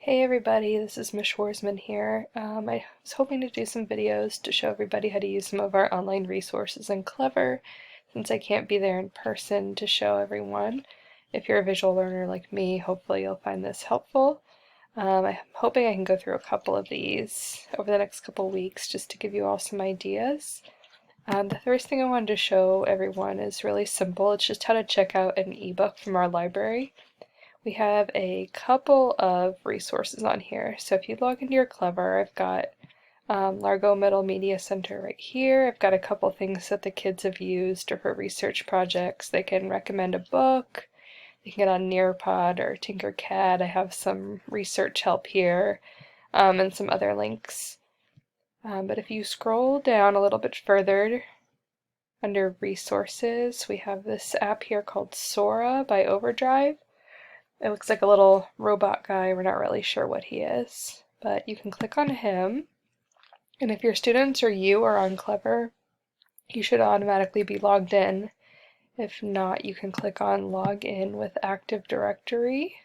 Hey everybody, this is Miss Schwarzman here. I was hoping to do some videos to show everybody how to use some of our online resources in Clever, since I can't be there in person to show everyone. If you're a visual learner like me, hopefully you'll find this helpful. I'm hoping I can go through a couple of these over the next couple weeks just to give you all some ideas. The first thing I wanted to show everyone is really simple. It's just how to check out an ebook from our library. We have a couple of resources on here. So if you log into your Clever, I've got Largo Middle Media Center right here. I've got a couple things that the kids have used or for research projects. They can recommend a book. They can get on Nearpod or Tinkercad. I have some research help here and some other links. But if you scroll down a little bit further under resources, we have this app here called Sora by Overdrive. It looks like a little robot guy. We're not really sure what he is, but you can click on him. And if your students or you are on Clever, you should automatically be logged in. If not, you can click on Log In with Active Directory.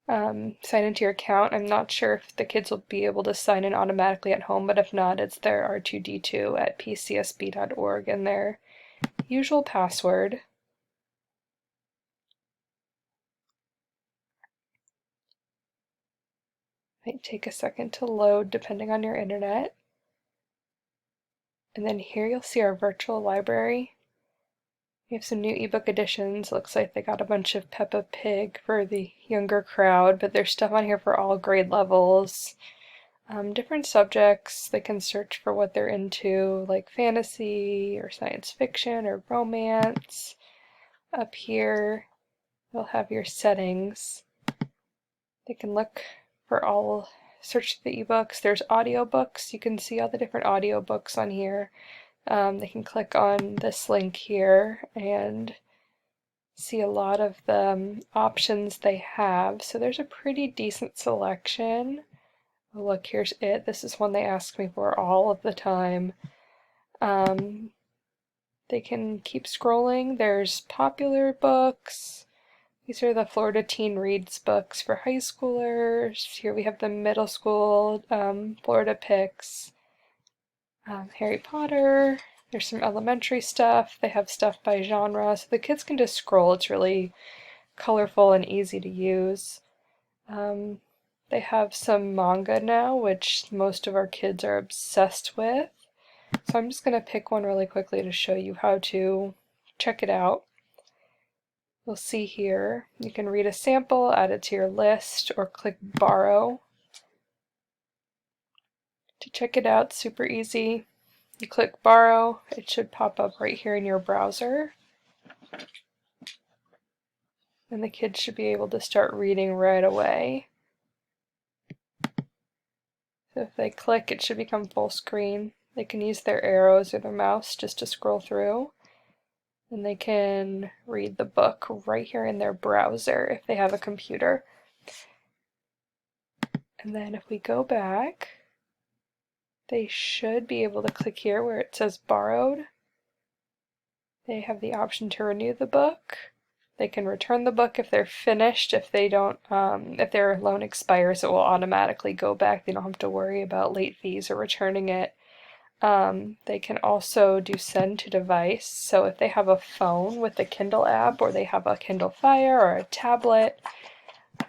Sign into your account. I'm not sure if the kids will be able to sign in automatically at home, but if not, it's their R2D2 at pcsb.org and their usual password. Might take a second to load depending on your internet. And then here you'll see our virtual library. We have some new ebook editions. Looks like they got a bunch of Peppa Pig for the younger crowd, but there's stuff on here for all grade levels. Different subjects. They can search for what they're into, like fantasy or science fiction or romance. Up here, you'll have your settings. They can look for all, search the ebooks. There's audiobooks. You can see all the different audiobooks on here. They can click on this link here and see a lot of the options they have. So there's a pretty decent selection. Oh, look, here's it. This is one they ask me for all of the time. They can keep scrolling. There's popular books. These are the Florida Teen Reads books for high schoolers. Here we have the middle school Florida picks. Harry Potter. There's some elementary stuff. They have stuff by genre, so the kids can just scroll. It's really colorful and easy to use. They have some manga now, which most of our kids are obsessed with. So I'm just going to pick one really quickly to show you how to check it out. You'll see here, you can read a sample, add it to your list, or click borrow. To check it out, super easy. You click borrow, it should pop up right here in your browser. And the kids should be able to start reading right away. So if they click, it should become full screen. They can use their arrows or their mouse just to scroll through. And they can read the book right here in their browser if they have a computer. And then if we go back, they should be able to click here where it says borrowed. They have the option to renew the book. They can return the book if they're finished. If they don't, if their loan expires, it will automatically go back. They don't have to worry about late fees or returning it. They can also do send to device. So if they have a phone with the Kindle app, or they have a Kindle Fire or a tablet,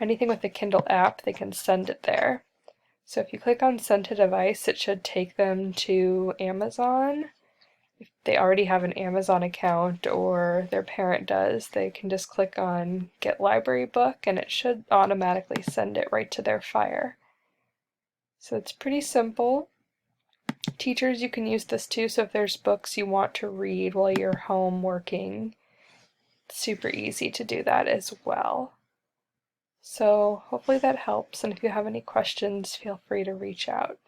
anything with the Kindle app, they can send it there. So if you click on send to device, it should take them to Amazon. If they already have an Amazon account or their parent does, they can just click on get library book and it should automatically send it right to their Fire. So it's pretty simple. Teachers, you can use this too, so if there's books you want to read while you're home working, it's super easy to do that as well. So hopefully that helps, and if you have any questions, feel free to reach out.